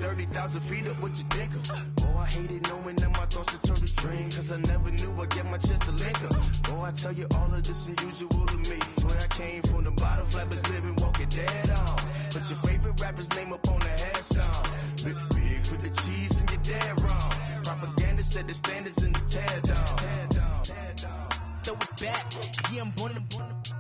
30,000 feet up, what you think of? Oh, I hated knowing that my thoughts would turn to dream, cause I never knew I'd get my chance to link up. Oh, I tell you all of this unusual to me. Swear I came from the bottom, flappers living, walking dead on. Put your favorite rapper's name up on the headstone. Big for the cheese and you're dead wrong. Propaganda set the standards in the tear down. Throw it back, yeah, I'm born in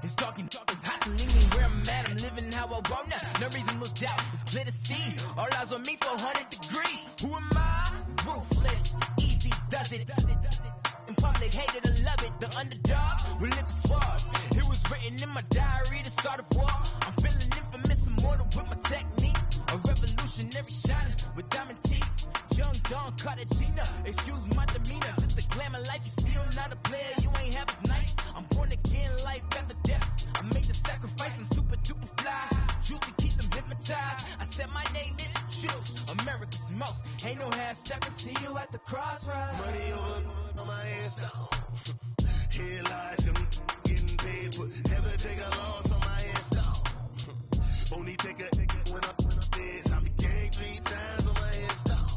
it's talking, it's hustling me where I'm at, I'm living how I want now. No reason, no doubt, it's clear to see. All eyes on me for 100 degrees. Who am I? Ruthless, easy, does it. In public, hated and love it. The underdog with liquor swabs. It was written in my diary to start a war. I'm feeling infamous, immortal with my technique. A revolutionary shining with diamond teeth. Young Don Cartagena, excuse my demeanor. This the glamour life, you still not a player, you ain't half as nice. I'm born again, life after death. I made the sacrifice and super duper fly. Juice to keep them hypnotized. I said my name is Juice, America's most. Ain't no half stepping, see you at the crossroads. Money over on my headstone. Here lies them getting paid, but never take a loss on my headstone. Only take a when I'm dead. I be gang 3 times on my headstone.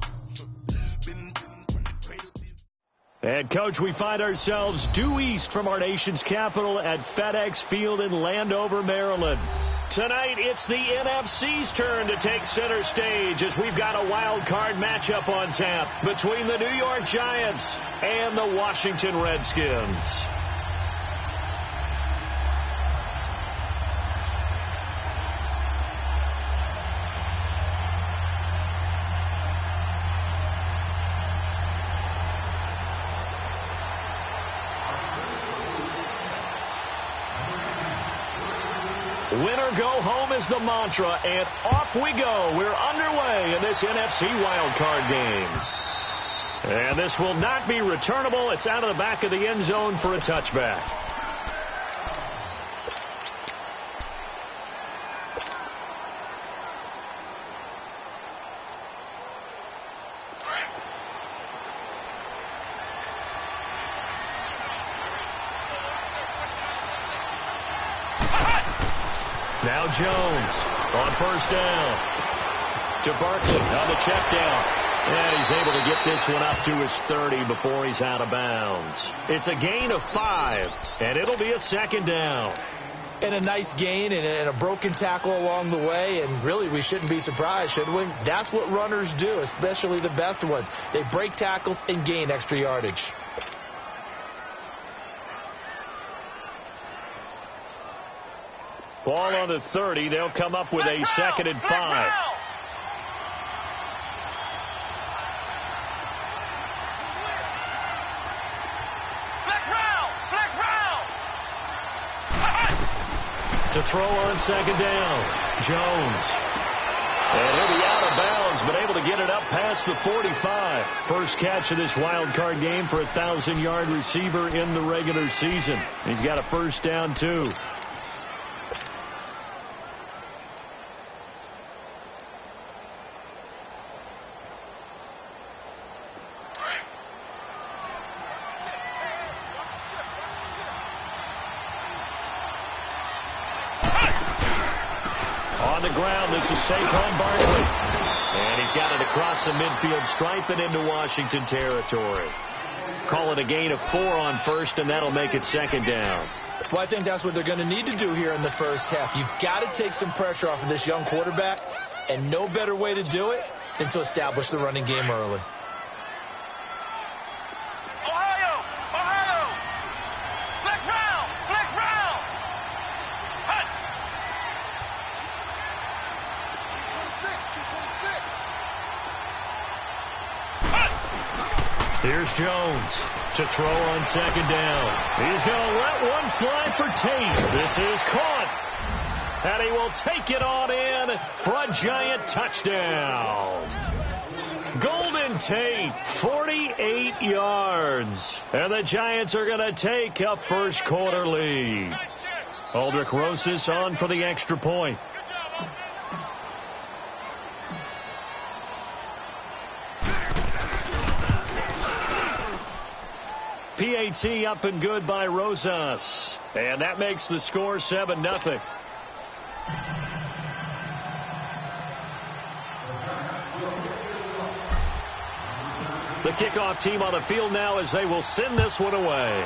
Been from the cradle. And, Coach, we find ourselves due east from our nation's capital at FedEx Field in Landover, Maryland. Tonight, it's the NFC's turn to take center stage as we've got a wild card matchup on tap between the New York Giants and the Washington Redskins. Winner go home is the mantra, and off we go. We're underway in this NFC wildcard game. And this will not be returnable. It's out of the back of the end zone for a touchback. Now Jones on first down to Barkley on the check down. And he's able to get this one up to his 30 before he's out of bounds. It's a gain of 5, and it'll be a second down. And a nice gain and a broken tackle along the way, and really we shouldn't be surprised, should we? That's what runners do, especially the best ones. They break tackles and gain extra yardage. Ball on the 30. They'll come up with a second and 5. To throw on second down, Jones. And he'll be out of bounds, but able to get it up past the 45. First catch of this wild card game for a 1,000-yard receiver in the regular season. He's got a first down, too. On the ground, this is Saquon Barkley. And he's got it across the midfield stripe and into Washington territory. Call it a gain of 4 on first, and that'll make it second down. Well, I think that's what they're going to need to do here in the first half. You've got to take some pressure off of this young quarterback, and no better way to do it than to establish the running game early. Here's Jones to throw on second down. He's going to let one fly for Tate. This is caught. And he will take it on in for a Giant touchdown. Golden Tate, 48 yards. And the Giants are going to take a first quarter lead. Aldrich Rosas on for the extra point. PAT up and good by Rosas. And that makes the score 7-0. The kickoff team on the field now as they will send this one away.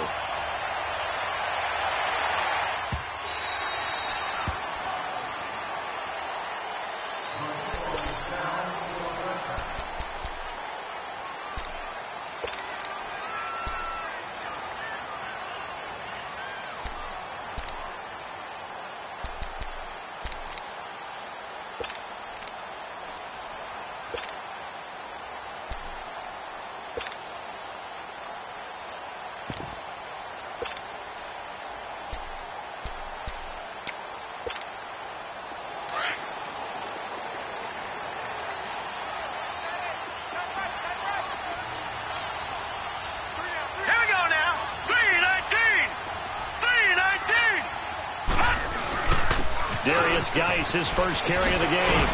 Darius Geis, his first carry of the game.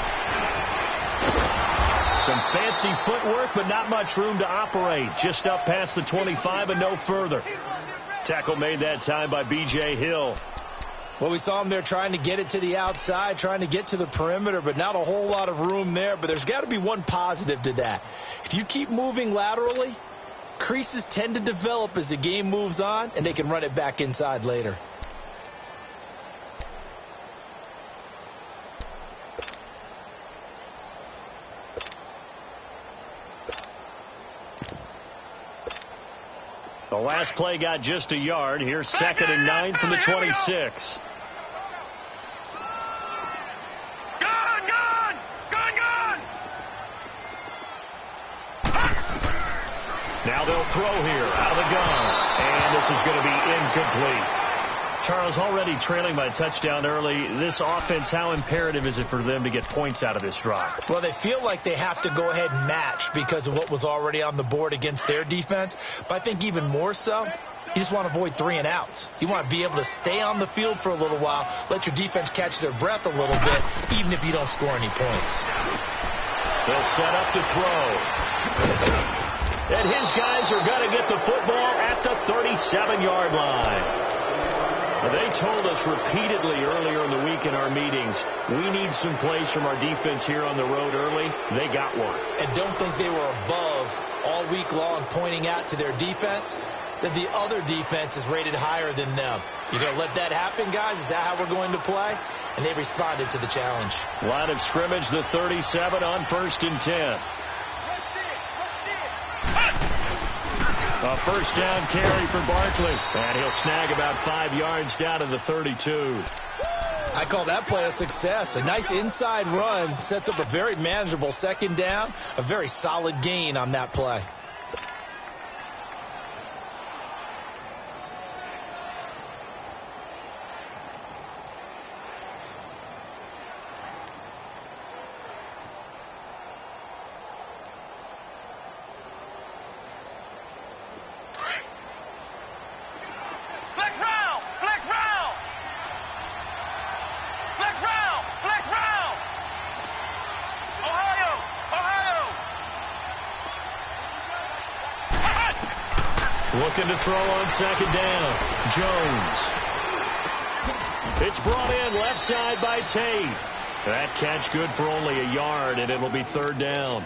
Some fancy footwork, but not much room to operate. Just up past the 25 and no further. Tackle made that time by B.J. Hill. Well, we saw him there trying to get it to the outside, trying to get to the perimeter, but not a whole lot of room there. But there's got to be one positive to that. If you keep moving laterally, creases tend to develop as the game moves on, and they can run it back inside later. The last play got just a yard. Here's 2nd and 9 from the 26. Now they'll throw here out of the gun. And this is going to be incomplete. Charles, already trailing by a touchdown early. This offense, how imperative is it for them to get points out of this drive? Well, they feel like they have to go ahead and match because of what was already on the board against their defense. But I think even more so, you just want to avoid 3 and outs. You want to be able to stay on the field for a little while, let your defense catch their breath a little bit, even if you don't score any points. They'll set up to throw. And his guys are going to get the football at the 37-yard line. They told us repeatedly earlier in the week in our meetings, we need some plays from our defense here on the road early. They got one. And don't think they were above all week long pointing out to their defense that the other defense is rated higher than them. You're going to let that happen, guys? Is that how we're going to play? And they responded to the challenge. Line of scrimmage, the 37 on 1st and 10. A first down carry for Barkley. And he'll snag about 5 yards down to the 32. I call that play a success. A nice inside run sets up a very manageable 2nd down. A very solid gain on that play. Looking to throw on 2nd down. Jones. It's brought in left side by Tate. That catch good for only a yard, and it'll be 3rd down.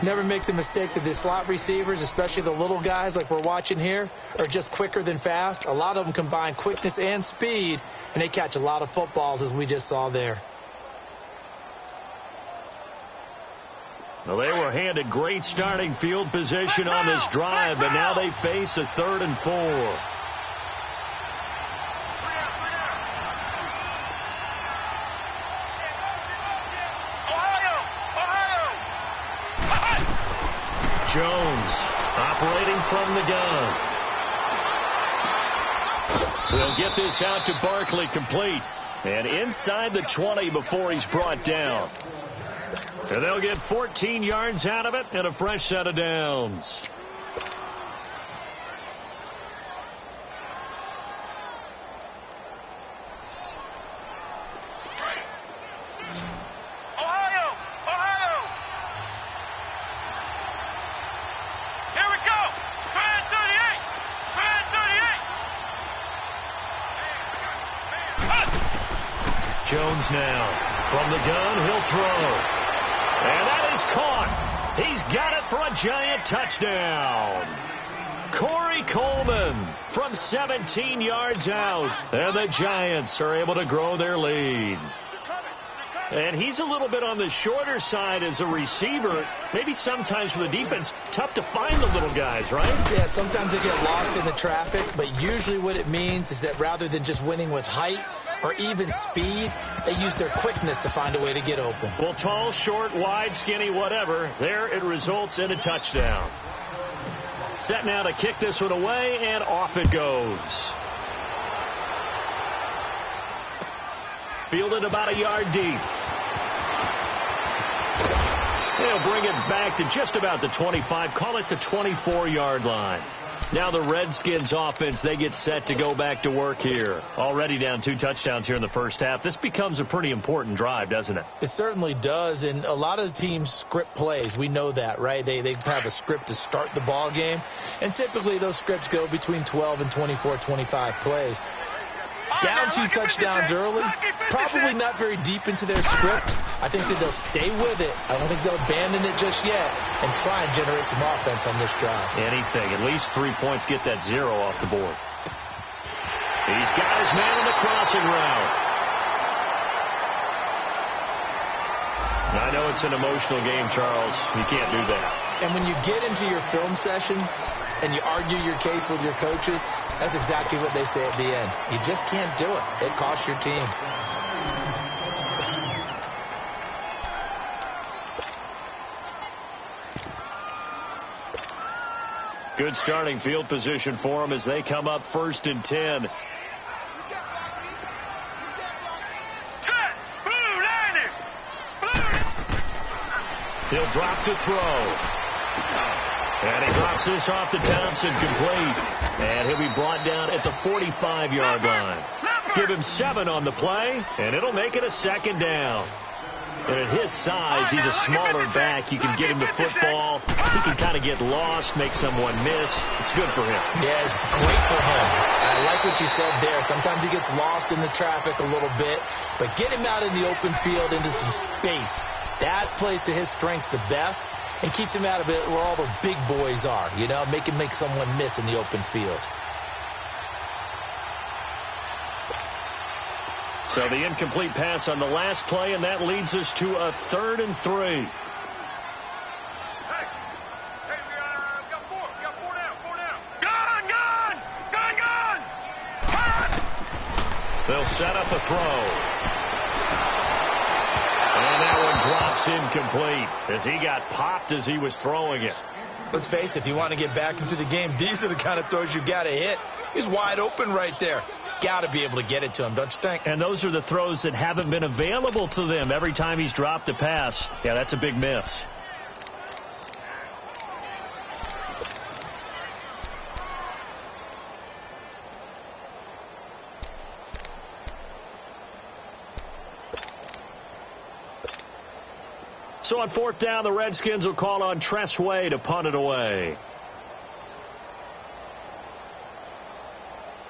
Never make the mistake that the slot receivers, especially the little guys like we're watching here, are just quicker than fast. A lot of them combine quickness and speed, and they catch a lot of footballs, as we just saw there. Well, they were handed great starting field position on this drive, but now they face a 3rd and 4. Jones operating from the gun. We'll get this out to Barkley, complete. And inside the 20 before he's brought down. And they'll get 14 yards out of it and a fresh set of downs. Jones now from the gun, he'll throw. And that is caught. He's got it for a Giant touchdown. Corey Coleman from 17 yards out. And the Giants are able to grow their lead. And he's a little bit on the shorter side as a receiver. Maybe sometimes for the defense, tough to find the little guys, right? Yeah, sometimes they get lost in the traffic, but usually what it means is that rather than just winning with height or even speed, they use their quickness to find a way to get open. Well, tall, short, wide, skinny, whatever, there it results in a touchdown. Set now to kick this one away, and off it goes. Fielded about a yard deep. They'll bring it back to just about the 25, call it the 24-yard line. Now the Redskins offense, they get set to go back to work here. Already down 2 touchdowns here in the first half. This becomes a pretty important drive, doesn't it? It certainly does, and a lot of the teams script plays. We know that, right? They have a script to start the ball game, and typically those scripts go between 12 and 24, 25 plays. Down 2 touchdowns early, probably not very deep into their script. I think that they'll stay with it. I don't think they'll abandon it just yet and try and generate some offense on this drive. Anything. At least 3 points, get that 0 off the board. He's got his man on the crossing route. I know it's an emotional game, Charles. You can't do that. And when you get into your film sessions and you argue your case with your coaches, that's exactly what they say at the end. You just can't do it. It costs your team. Good starting field position for them as they come up 1st and 10. He'll drop to throw. And he drops this off to Thompson, complete. And he'll be brought down at the 45-yard line. Give him 7 on the play, and it'll make it a 2nd down. And at his size, he's a smaller back. You can get him the football. He can kind of get lost, make someone miss. It's good for him. Yeah, it's great for him. I like what you said there. Sometimes he gets lost in the traffic a little bit, but get him out in the open field into some space. That plays to his strengths the best and keeps him out of it where all the big boys are, you know, make someone miss in the open field. So the incomplete pass on the last play, and that leads us to a 3rd and 3. Hey, we got 4. We got 4 down. Gun! Pass! They'll set up a throw. And that one drops incomplete as he got popped as he was throwing it. Let's face it, if you want to get back into the game, these are the kind of throws you got to hit. He's wide open right there. Got to be able to get it to him, don't you think? And those are the throws that haven't been available to them every time he's dropped a pass. Yeah, that's a big miss. So on 4th down, the Redskins will call on Tress Way to punt it away.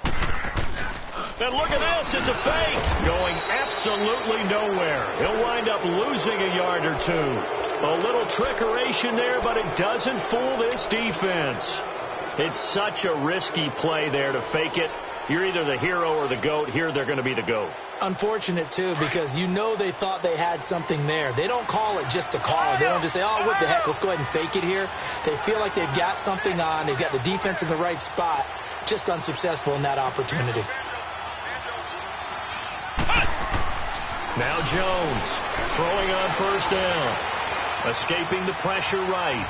And look at this, it's a fake. Going absolutely nowhere. He'll wind up losing a yard or 2. A little trickeration there, but it doesn't fool this defense. It's such a risky play there to fake it. You're either the hero or the GOAT. Here they're going to be the GOAT. Unfortunate, too, because you know they thought they had something there. They don't call it just to call it. They don't just say, oh, what the heck, let's go ahead and fake it here. They feel like they've got something on. They've got the defense in the right spot. Just unsuccessful in that opportunity. Now Jones throwing on 1st down. Escaping the pressure right.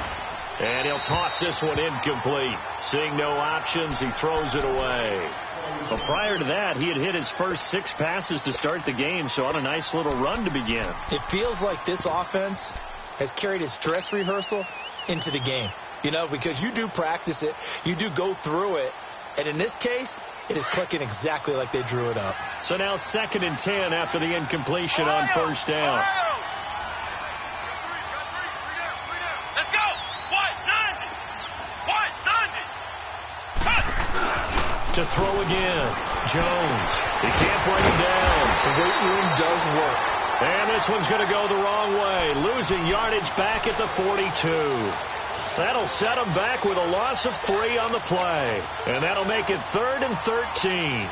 And he'll toss this one incomplete. Seeing no options, he throws it away. But prior to that, he had hit his first 6 passes to start the game, so on a nice little run to begin. It feels like this offense has carried its dress rehearsal into the game. You know, because you do practice it, you do go through it, and in this case, it is clicking exactly like they drew it up. So now 2nd and 10 after the incompletion on 1st down. To throw again. Jones. He can't bring him down. The weight room does work. And this one's going to go the wrong way, losing yardage back at the 42. That'll set them back with a loss of 3 on the play. And that'll make it 3rd and 13.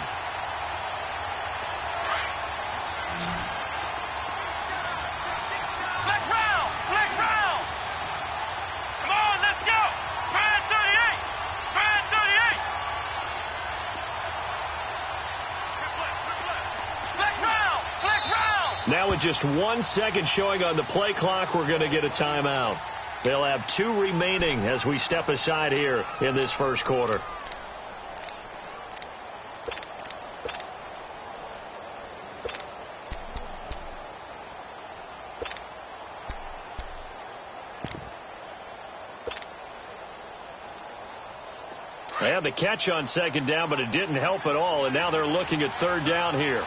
Now with just 1 second showing on the play clock, we're going to get a timeout. They'll have 2 remaining as we step aside here in this first quarter. They had the catch on 2nd down, but it didn't help at all, and now they're looking at 3rd down here.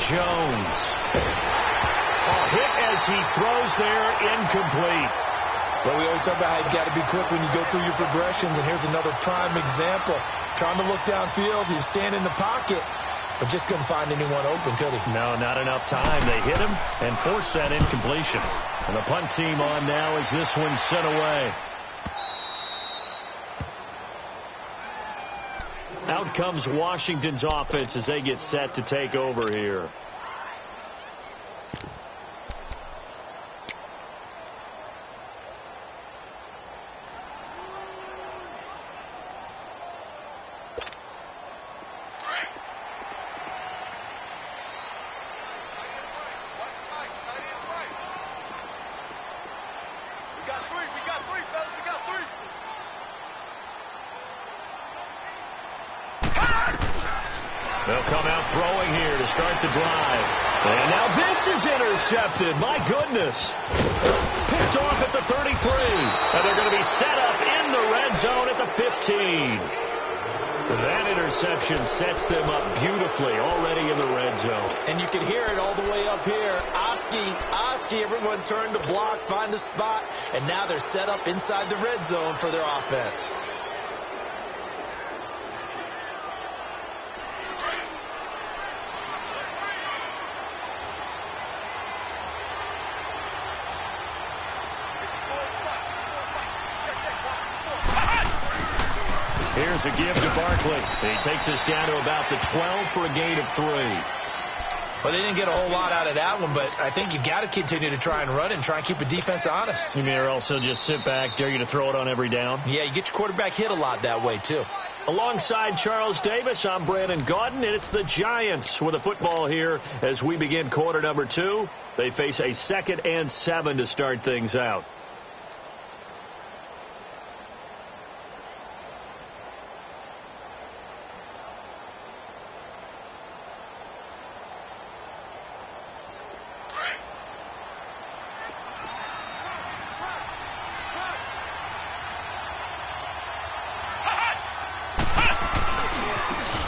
Jones. Hit as he throws there, incomplete. Well, we always talk about how you've got to be quick when you go through your progressions, and here's another prime example. Trying to look downfield, he was standing in the pocket, but just couldn't find anyone open, could he? No, not enough time. They hit him and forced that incompletion. And the punt team on now as this one's sent away. Out comes Washington's offense as they get set to take over here. They'll come out throwing here to start the drive. And now this is intercepted. My goodness. Picked off at the 33. And they're going to be set up in the red zone at the 15. That interception sets them up beautifully already in the red zone. And you can hear it all the way up here. Oski, everyone turned to block, find a spot, and now they're set up inside the red zone for their offense. Here's a give to Barkley. He takes us down to about the 12 for a gain of 3. Well, they didn't get a whole lot out of that one, but I think you got to continue to try and run and try and keep the defense honest. You mean or also just sit back, dare you to throw it on every down? Yeah, you get your quarterback hit a lot that way, too. Alongside Charles Davis, I'm Brandon Gaudin, and it's the Giants with the football here as we begin quarter number 2. They face a 2nd and 7 to start things out.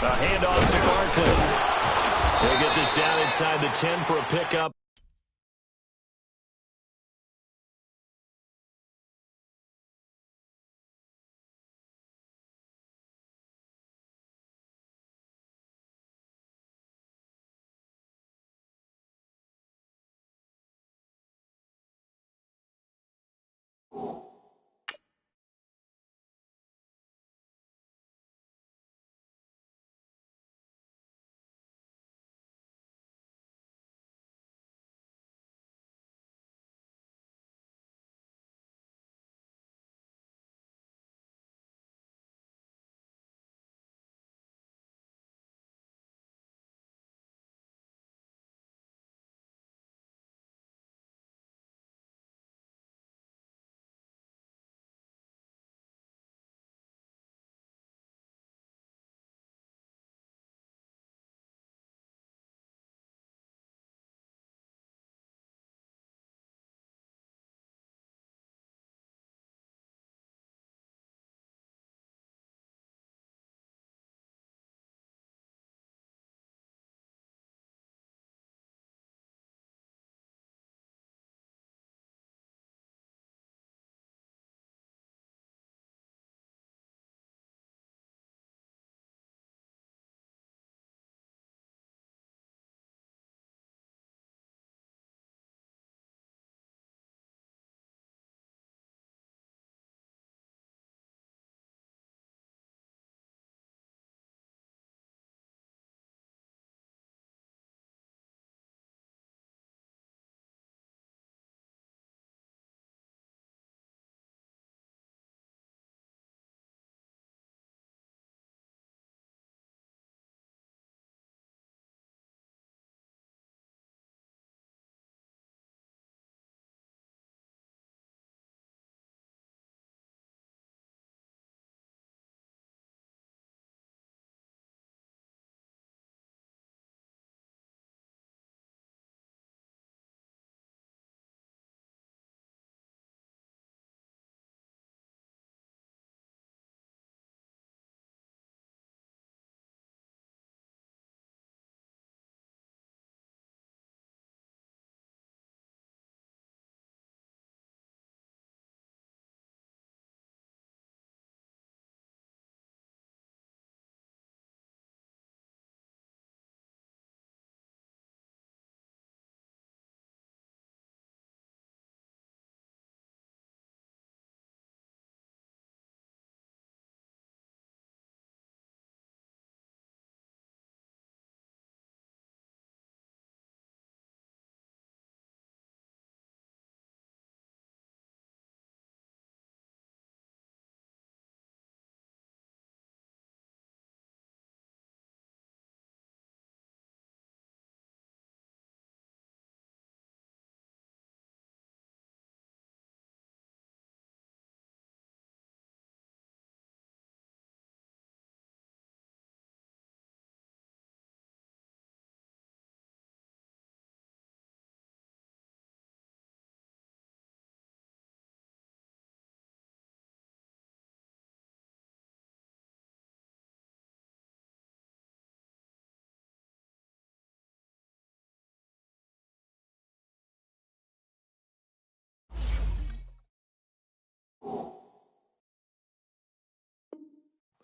A handoff to Barkley. They'll get this down inside the 10 for a pickup.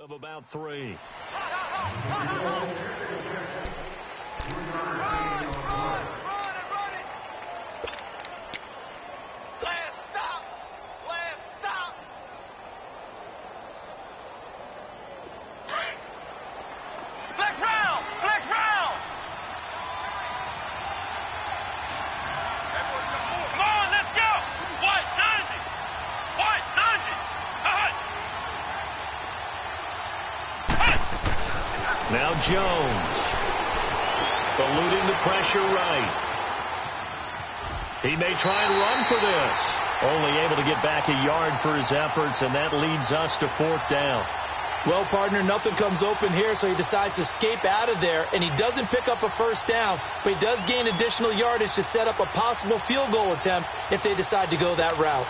of about 3. Now Jones, eluding the pressure right. He may try and run for this. Only able to get back a yard for his efforts, and that leads us to 4th down. Well, partner, nothing comes open here, so he decides to escape out of there, and he doesn't pick up a 1st down, but he does gain additional yardage to set up a possible field goal attempt if they decide to go that route.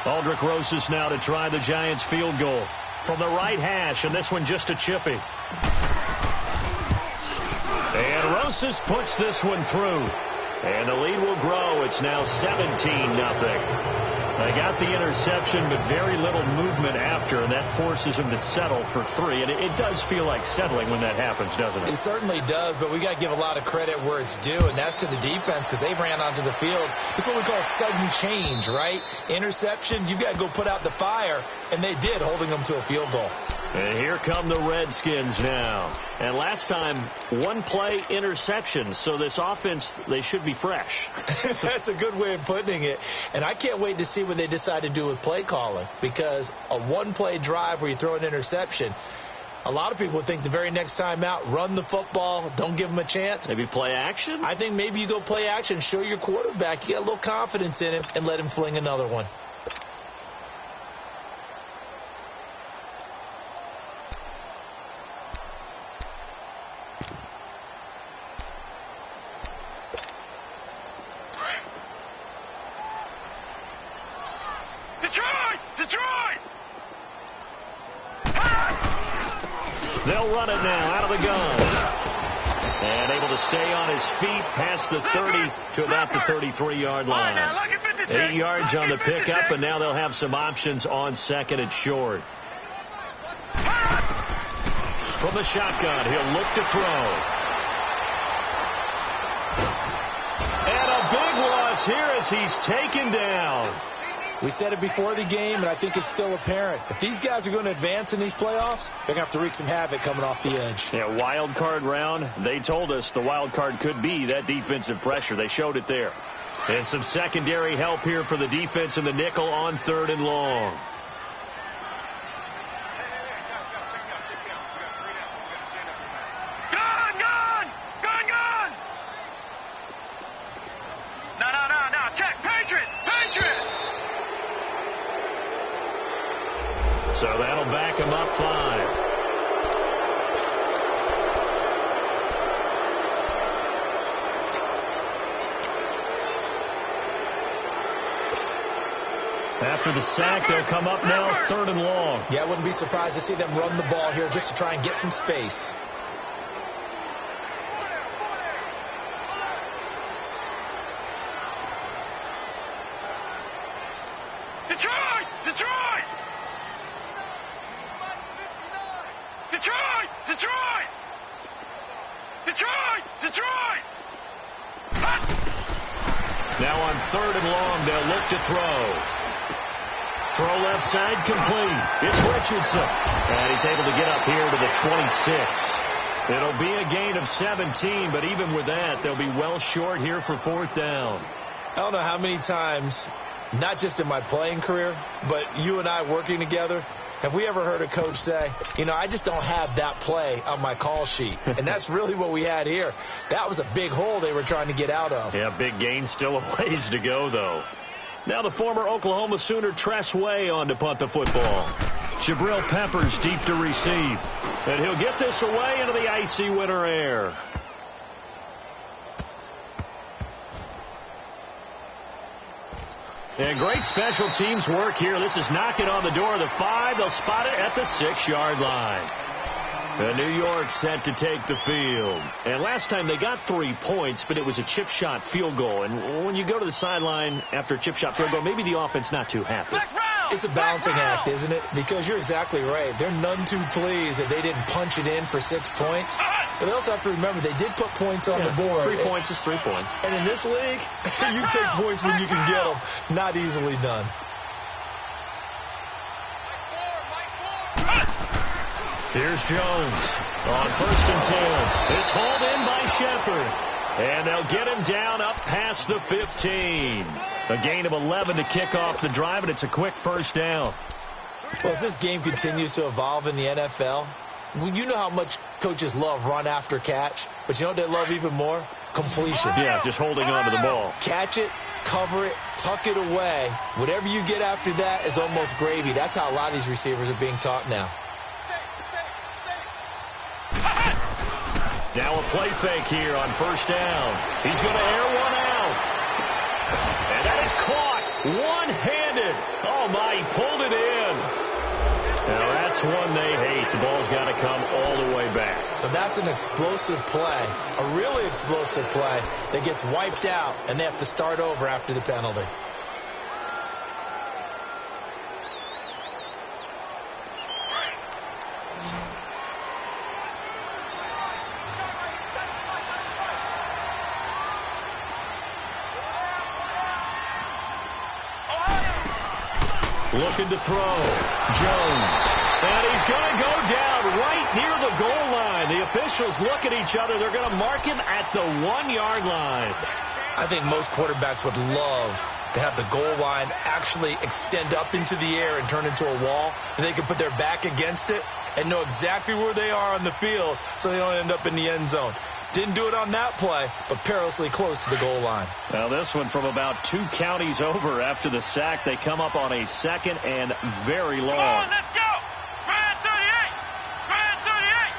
Aldrick Rosas now to try the Giants field goal from the right hash, and this one just a chippy. And Rosas puts this one through. And the lead will grow. It's now 17-0. They got the interception, but very little movement after, and that forces him to settle for 3. And it does feel like settling when that happens, doesn't it? It certainly does, but we got to give a lot of credit where it's due, and that's to the defense because they ran onto the field. It's what we call sudden change, right? Interception, you've got to go put out the fire, and they did, holding them to a field goal. And here come the Redskins now. And last time, 1-play interceptions. So this offense, they should be fresh. That's a good way of putting it. And I can't wait to see what they decide to do with play calling. Because a 1-play drive where you throw an interception, a lot of people would think the very next time out, run the football, don't give them a chance. Maybe play action? I think maybe you go play action, show your quarterback, you get a little confidence in him, and let him fling another one. They'll run it now out of the gun. And able to stay on his feet past the 30 to about the 33-yard line. 8 yards on the pickup, and now they'll have some options on 2nd and short. From the shotgun, he'll look to throw. And a big loss here as he's taken down. We said it before the game, and I think it's still apparent. If these guys are going to advance in these playoffs, they're going to have to wreak some havoc coming off the edge. Yeah, wild card round. They told us the wild card could be that defensive pressure. They showed it there. And some secondary help here for the defense in the nickel on 3rd and long. So that'll back him up 5. After the sack, they'll come up now 3rd and long. Yeah, I wouldn't be surprised to see them run the ball here just to try and get some space. Now on 3rd and long, they'll look to throw. Throw left side, complete. It's Richardson. And he's able to get up here to the 26. It'll be a gain of 17, but even with that, they'll be well short here for 4th down. I don't know how many times, not just in my playing career, but you and I working together, have we ever heard a coach say, you know, I just don't have that play on my call sheet? And that's really what we had here. That was a big hole they were trying to get out of. Yeah, big gain, still a ways to go, though. Now the former Oklahoma Sooner Tress Way on to punt the football. Jabril Peppers deep to receive. And he'll get this away into the icy winter air. And great special teams work here. This is knocking on the door of the 5. They'll spot it at the 6-yard line. And New York set to take the field. And last time they got 3 points, but it was a chip shot field goal. And when you go to the sideline after a chip shot field goal, maybe the offense not too happy. It's a balancing act, isn't it? Because you're exactly right. They're none too pleased that they didn't punch it in for 6 points. But they also have to remember they did put points on the board. 3 points is 3 points. And in this league, you take points when you can get them. Not easily done. Here's Jones on 1st and 10. It's hauled in by Shepard. And they'll get him down up past the 15. A gain of 11 to kick off the drive, and it's a quick first down. Well, as this game continues to evolve in the NFL, you know how much coaches love run after catch, but you know what they love even more? Completion. Yeah, just holding on to the ball. Catch it, cover it, tuck it away. Whatever you get after that is almost gravy. That's how a lot of these receivers are being taught now. Now a play fake here on 1st down. He's going to air one out. And that is caught one-handed. Oh, my, he pulled it in. Now, that's one they hate. The ball's got to come all the way back. So that's an explosive play, a really explosive play that gets wiped out, and they have to start over after the penalty. Looking to throw. Jones. And he's going to go down right near the goal line. The officials look at each other. They're going to mark him at the 1-yard line. I think most quarterbacks would love to have the goal line actually extend up into the air and turn into a wall. And they can put their back against it and know exactly where they are on the field so they don't end up in the end zone. Didn't do it on that play, but perilously close to the goal line. Now this one from about 2 counties over after the sack. They come up on a 2nd and very long. Come on, let's go! Grand 38! Grand 38!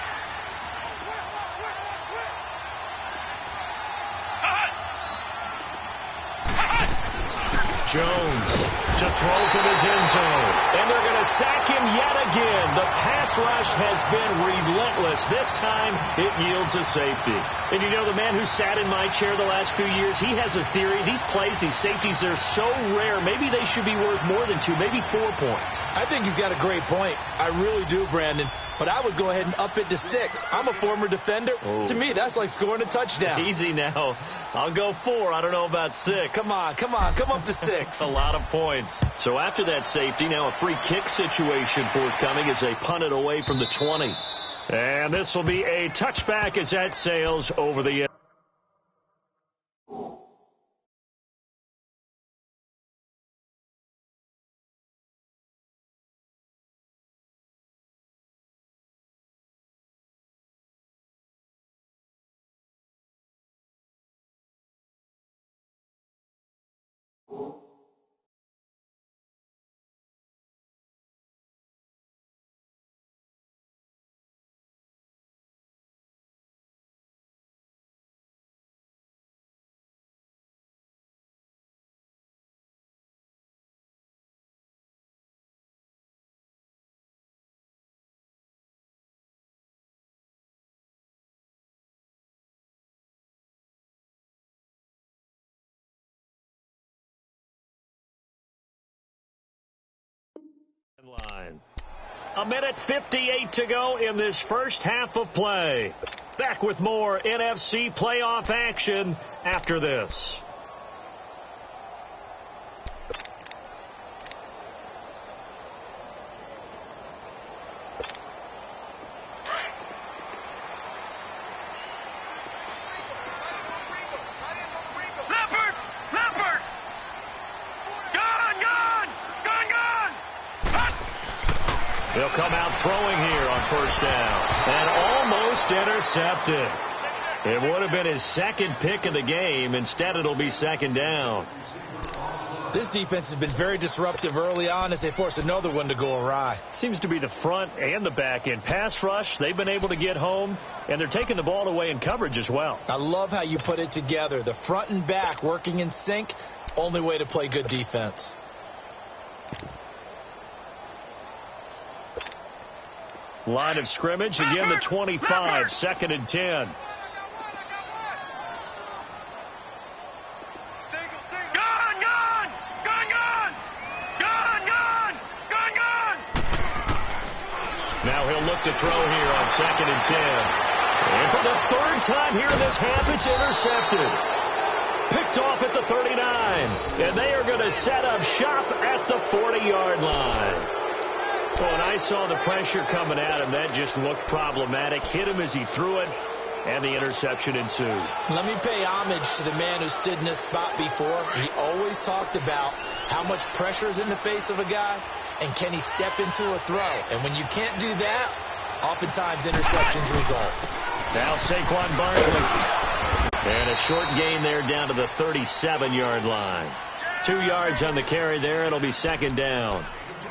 Jones to throw from his end zone. And they're going to sack him yet again. The pass rush has been relentless. This time it yields a safety. And you know, the man who sat in my chair the last few years, he has a theory. These plays, these safeties, they're so rare. Maybe they should be worth more than 2, maybe 4 points. I think he's got a great point. I really do, Brandon. But I would go ahead and up it to 6. I'm a former defender. Oh. To me, that's like scoring a touchdown. Easy now. I'll go 4. I don't know about 6. Come on. Come up to 6. A lot of points. So after that safety, now a free kick situation forthcoming as they punt it away from the 20. And this will be a touchback as that sails over the end. Line. 1:58 to go in this first half of play. Back with more NFC playoff action after this. They'll come out throwing here on 1st down. And almost intercepted. It would have been his 2nd pick of the game. Instead, it'll be 2nd down. This defense has been very disruptive early on as they force another one to go awry. Seems to be the front and the back end. Pass rush, they've been able to get home, and they're taking the ball away in coverage as well. I love how you put it together. The front and back working in sync, only way to play good defense. Line of scrimmage, again the 25, 2nd and 10. Now he'll look to throw here on 2nd and 10. And for the 3rd time here in this half, it's intercepted. Picked off at the 39. And they are going to set up shop at the 40-yard line. Oh, and I saw the pressure coming at him. That just looked problematic. Hit him as he threw it, and the interception ensued. Let me pay homage to the man who stood in this spot before. He always talked about how much pressure is in the face of a guy, and can he step into a throw. And when you can't do that, oftentimes interceptions result. Now Saquon Barkley. And a short gain there down to the 37-yard line. 2 yards on the carry there. It'll be 2nd down.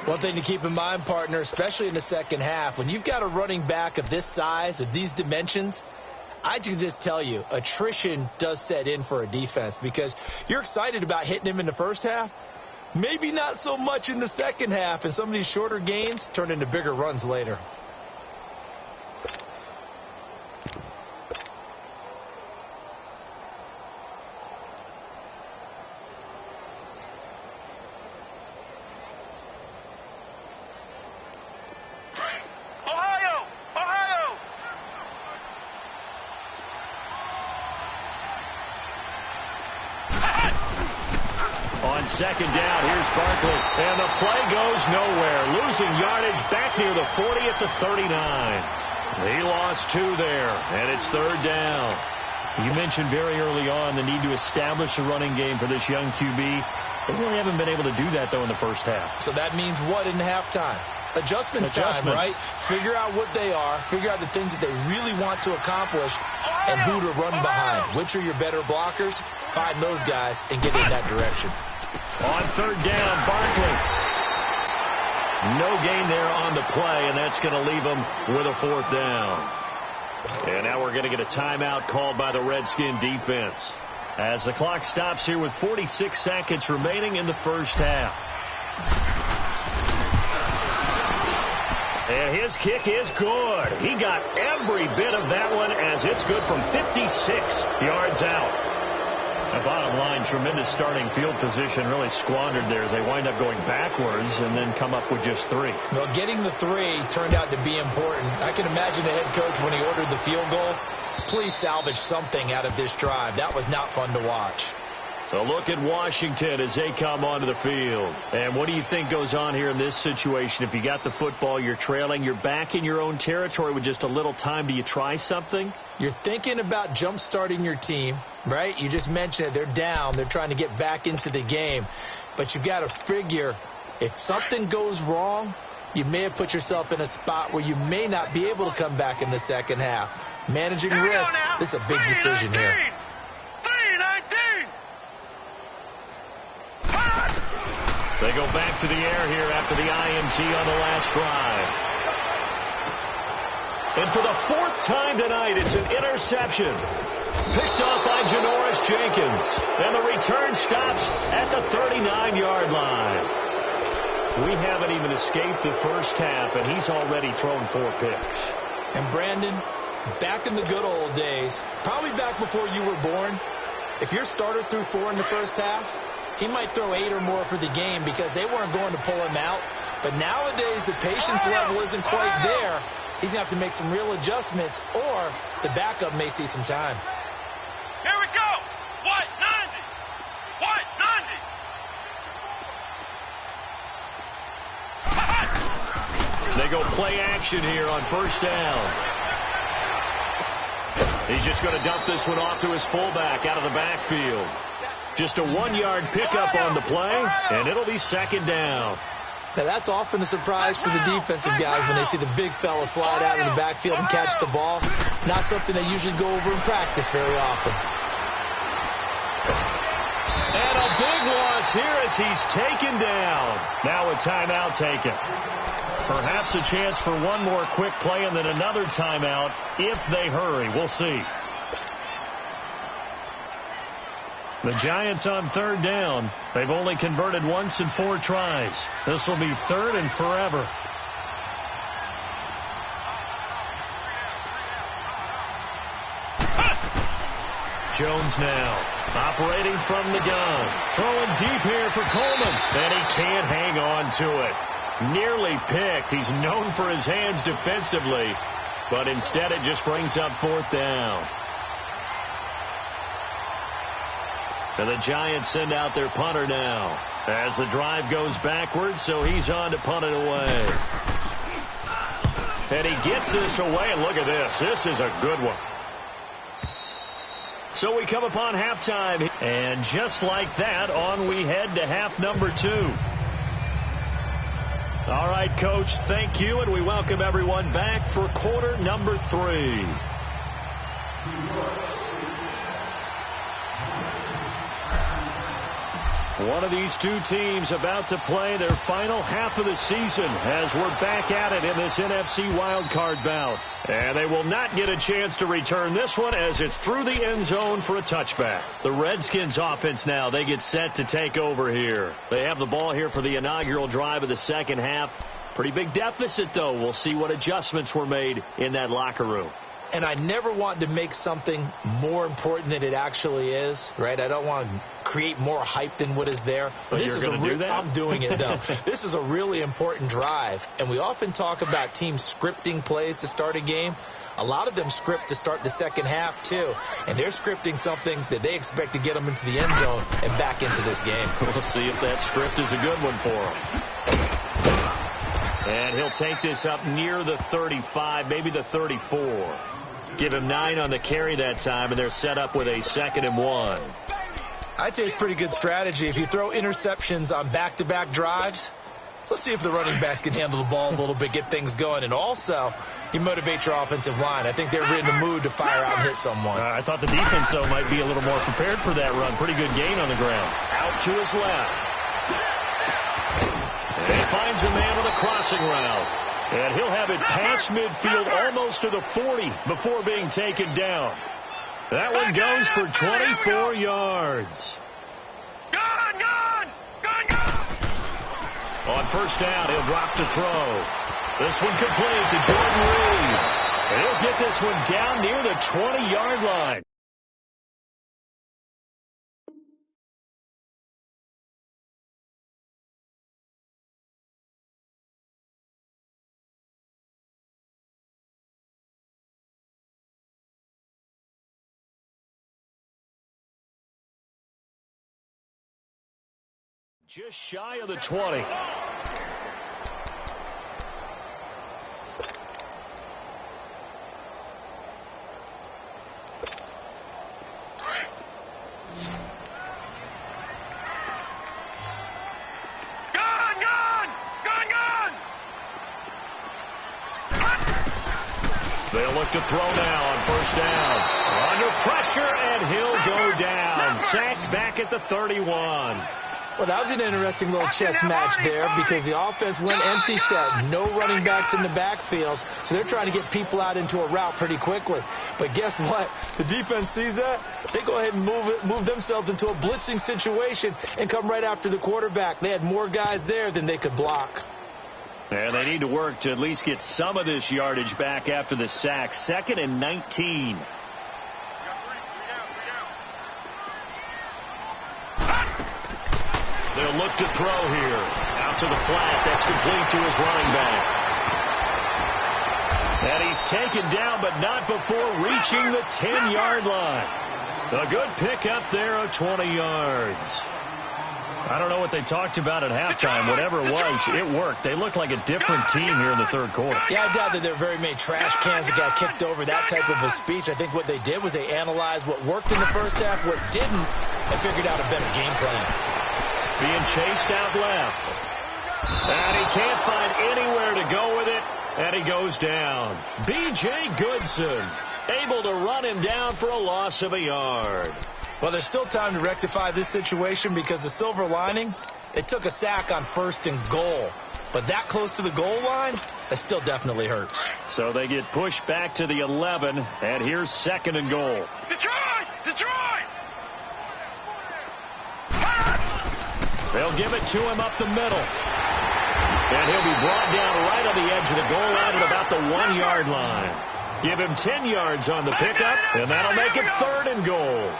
One thing to keep in mind, partner, especially in the second half, when you've got a running back of this size, of these dimensions, I can just tell you, attrition does set in for a defense because you're excited about hitting him in the first half. Maybe not so much in the second half, and some of these shorter gains turn into bigger runs later. On 2nd down, here's Barkley. And the play goes nowhere. Losing yardage back near the 40 at the 39. He lost 2 there, and it's 3rd down. You mentioned very early on the need to establish a running game for this young QB. They really haven't been able to do that, though, in the first half. So that means what in halftime? Adjustments time, right? Figure out what they are. Figure out the things that they really want to accomplish and who to run behind. Which are your better blockers? Find those guys and get in that direction. On 3rd down, Barkley. No gain there on the play, and that's going to leave them with a 4th down. And now we're going to get a timeout called by the Redskin defense as the clock stops here with 46 seconds remaining in the first half. And his kick is good. He got every bit of that one as it's good from 56 yards out. The bottom line, tremendous starting field position, really squandered there as they wind up going backwards and then come up with just 3. Well, getting the 3 turned out to be important. I can imagine the head coach when he ordered the field goal, please salvage something out of this drive. That was not fun to watch. A look at Washington as they come onto the field. And what do you think goes on here in this situation? If you got the football, you're trailing, you're back in your own territory with just a little time. Do you try something? You're thinking about jump-starting your team, right? You just mentioned it. They're down. They're trying to get back into the game. But you've got to figure if something goes wrong, you may have put yourself in a spot where you may not be able to come back in the second half. Managing risk, this is a big decision here. They go back to the air here after the INT on the last drive. And for the 4th time tonight, it's an interception. Picked off by Janoris Jenkins. And the return stops at the 39-yard line. We haven't even escaped the first half, and he's already thrown 4 picks. And Brandon, back in the good old days, probably back before you were born, if your starter threw 4 in the first half, he might throw 8 or more for the game because they weren't going to pull him out. But nowadays, the patience level isn't quite there. He's going to have to make some real adjustments, or the backup may see some time. Here we go. White 90. White 90. They go play action here on 1st down. He's just going to dump this one off to his fullback out of the backfield. Just a 1-yard pickup on the play, and it'll be 2nd down. Now, that's often a surprise for the defensive guys when they see the big fella slide out of the backfield and catch the ball. Not something they usually go over in practice very often. And a big loss here as he's taken down. Now a timeout taken. Perhaps a chance for one more quick play and then another timeout if they hurry. We'll see. The Giants on 3rd down. They've only converted once in 4 tries. This will be 3rd and forever. Jones now, operating from the gun. Throwing deep here for Coleman, and he can't hang on to it. Nearly picked. He's known for his hands defensively, but instead it just brings up 4th down. And the Giants send out their punter now as the drive goes backwards, so he's on to punt it away. And he gets this away, and look at this. This is a good one. So we come upon halftime, and just like that, on we head to half number 2. All right, Coach, thank you, and we welcome everyone back for quarter number 3. One of these two teams about to play their final half of the season as we're back at it in this NFC wildcard bout. And they will not get a chance to return this one as it's through the end zone for a touchback. The Redskins offense now, they get set to take over here. They have the ball here for the inaugural drive of the second half. Pretty big deficit, though. We'll see what adjustments were made in that locker room. And I never want to make something more important than it actually is, right? I don't want to create more hype than what is there. But you're going to do that? I'm doing it, though. This is a really important drive. And we often talk about teams scripting plays to start a game. A lot of them script to start the second half, too. And they're scripting something that they expect to get them into the end zone and back into this game. We'll see if that script is a good one for them. And he'll take this up near the 35, maybe the 34. Give him 9 on the carry that time, and they're set up with a 2nd and 1. I'd say it's pretty good strategy. If you throw interceptions on back-to-back drives, let's see if the running backs can handle the ball a little bit, get things going. And also, you motivate your offensive line. I think they're in the mood to fire out and hit someone. I thought the defense, though, might be a little more prepared for that run. Pretty good gain on the ground. Out to his left. And he finds a man with a crossing route. And he'll have it past midfield almost to the 40 before being taken down. That one goes for 24 yards. Gone! On first down, he'll drop to throw. This one complete to Jordan Reed. And he'll get this one down near the 20-yard line. Just shy of the 20. They'll look to throw now on first down. Under pressure, and he'll go down. Sacked back at the 31. Well, that was an interesting little chess match there because the offense went empty set. No running backs in the backfield, so they're trying to get people out into a route pretty quickly. But guess what? The defense sees that. They go ahead and move themselves into a blitzing situation and come right after the quarterback. They had more guys there than they could block. And they need to work to at least get some of this yardage back after the sack. 2nd and 19. They'll look to throw here. Out to the flat. That's complete to his running back. And he's taken down, but not before reaching the 10-yard line. A good pickup there of 20 yards. I don't know what they talked about at halftime. Whatever it was, it worked. They look like a different team here in the third quarter. Yeah, I doubt that there are very many trash cans that got kicked over, that type of a speech. I think what they did was they analyzed what worked in the first half, what didn't, and figured out a better game plan. Being chased out left. And he can't find anywhere to go with it, and he goes down. B.J. Goodson able to run him down for a loss of a yard. Well, there's still time to rectify this situation because the silver lining, they took a sack on 1st and goal. But that close to the goal line, that still definitely hurts. So they get pushed back to the 11, and here's 2nd and goal. Detroit! They'll give it to him up the middle. And he'll be brought down right on the edge of the goal line at about the 1-yard line. Give him 10 yards on the pickup, and that'll make it 3rd and goal.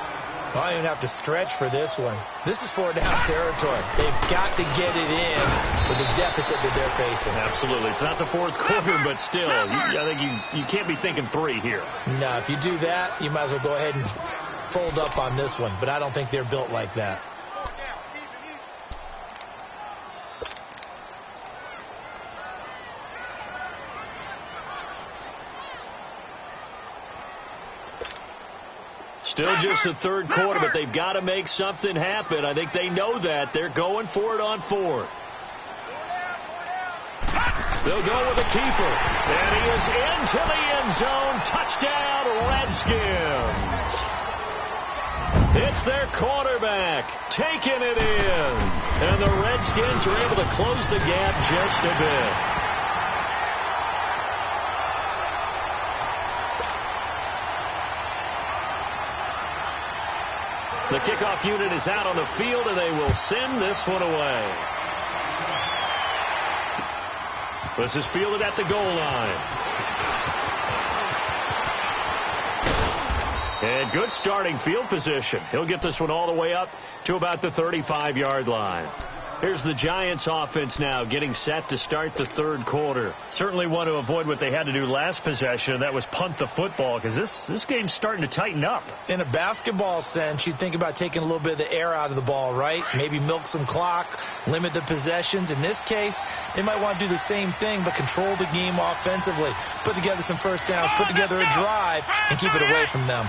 I don't even have to stretch for this one. This is 4-down territory. They've got to get it in with the deficit that they're facing. Absolutely. It's not the 4th quarter, but still, I think you can't be thinking 3 here. No, if you do that, you might as well go ahead and fold up on this one. But I don't think they're built like that. Still just the 3rd quarter, but they've got to make something happen. I think they know that. They're going for it on 4th. They'll go with the keeper. And he is into the end zone. Touchdown, Redskins. It's their quarterback taking it in. And the Redskins are able to close the gap just a bit. The kickoff unit is out on the field, and they will send this one away. This is fielded at the goal line. And good starting field position. He'll get this one all the way up to about the 35-yard line. Here's the Giants offense now getting set to start the 3rd quarter. Certainly want to avoid what they had to do last possession, and that was punt the football, because this game's starting to tighten up. In a basketball sense, you think about taking a little bit of the air out of the ball, right? Maybe milk some clock, limit the possessions. In this case, they might want to do the same thing, but control the game offensively. Put together some first downs, put together a drive, and keep it away from them.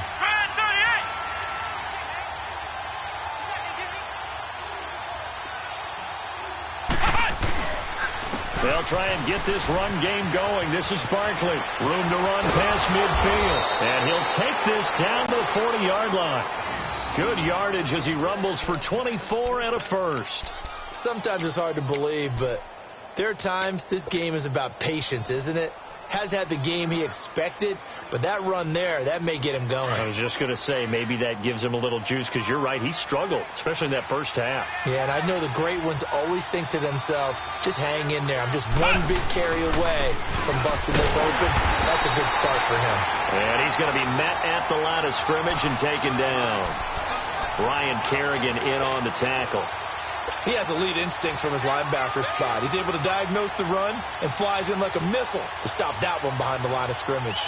They'll try and get this run game going. This is Barkley. Room to run past midfield. And he'll take this down to the 40-yard line. Good yardage as he rumbles for 24 and a first. Sometimes it's hard to believe, but there are times this game is about patience, isn't it? Has had the game he expected, but that run there, that may get him going. I was just going to say, maybe that gives him a little juice, because you're right, he struggled, especially in that first half. Yeah, and I know the great ones always think to themselves, just hang in there. I'm just one big carry away from busting this open. That's a good start for him. And he's going to be met at the line of scrimmage and taken down. Ryan Kerrigan in on the tackle. He has elite instincts from his linebacker spot. He's able to diagnose the run and flies in like a missile to stop that one behind the line of scrimmage.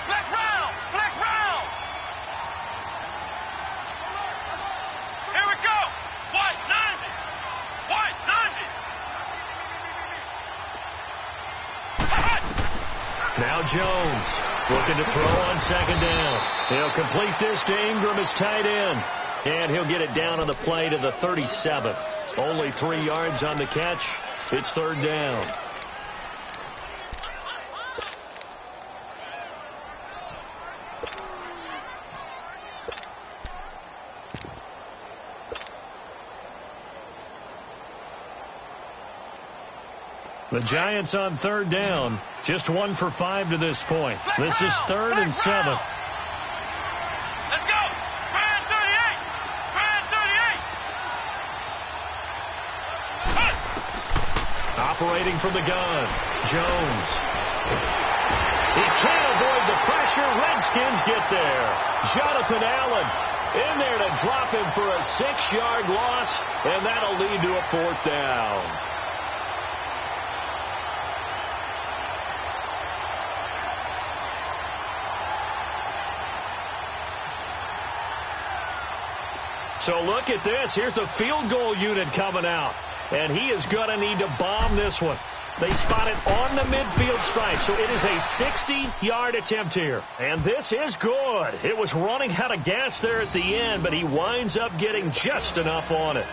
Flex round! Flex round! Here we go! White 90! White 90! Now Jones looking to throw on 2nd down. He'll complete this to Ingram as tight end. And he'll get it down on the play to the 37. Only 3 yards on the catch. It's 3rd down. The Giants on 3rd down. Just 1 for 5 to this point. This is 3rd and 7. Let's go! Brand 38! Brand 38! Operating from the gun. Jones. He can't avoid the pressure. Redskins get there. Jonathan Allen in there to drop him for a 6-yard loss, and that'll lead to a 4th down. So look at this. Here's the field goal unit coming out. And he is going to need to bomb this one. They spot it on the midfield stripe. So it is a 60-yard attempt here. And this is good. It was running out of gas there at the end, but he winds up getting just enough on it.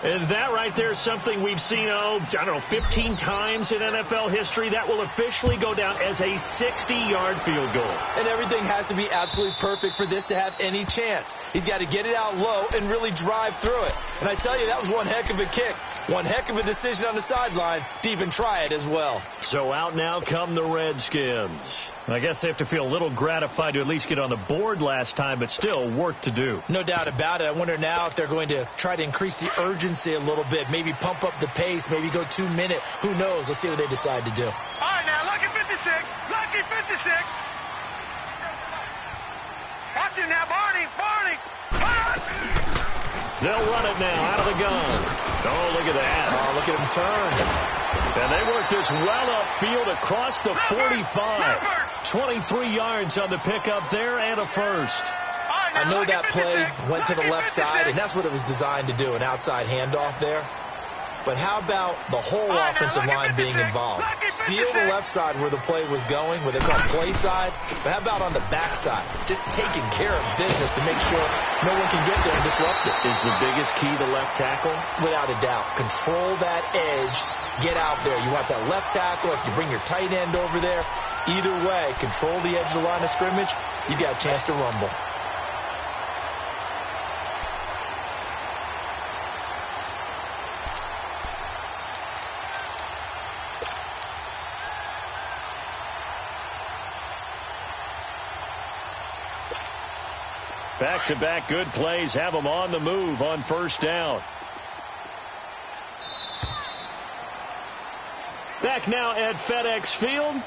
And that right there is something we've seen, 15 times in NFL history. That will officially go down as a 60-yard field goal. And everything has to be absolutely perfect for this to have any chance. He's got to get it out low and really drive through it. And I tell you, that was one heck of a kick. One heck of a decision on the sideline to even try it as well. So out now come the Redskins. I guess they have to feel a little gratified to at least get on the board last time, but still work to do. No doubt about it. I wonder now if they're going to try to increase the urgency a little bit, maybe pump up the pace, maybe go 2 minute. Who knows? Let's see what they decide to do. All right, now, Lucky 56. Lucky 56. Watch him now, Barney. Barney. They'll run it now out of the gun. Oh, look at that. Oh, look at him turn. And they work this well upfield across the 45. 23 yards on the pickup there and a first. I know that play went to the left side, and that's what it was designed to do, an outside handoff there. But how about the whole offensive line being involved? Seal the left side where the play was going, where they call play side. But how about on the back side? Just taking care of business to make sure no one can get there and disrupt it. Is the biggest key the left tackle? Without a doubt. Control that edge. Get out there. You want that left tackle. If you bring your tight end over there, either way, control the edge of the line of scrimmage, you got a chance to rumble. Back-to-back good plays have them on the move on first down. Back now at FedEx Field.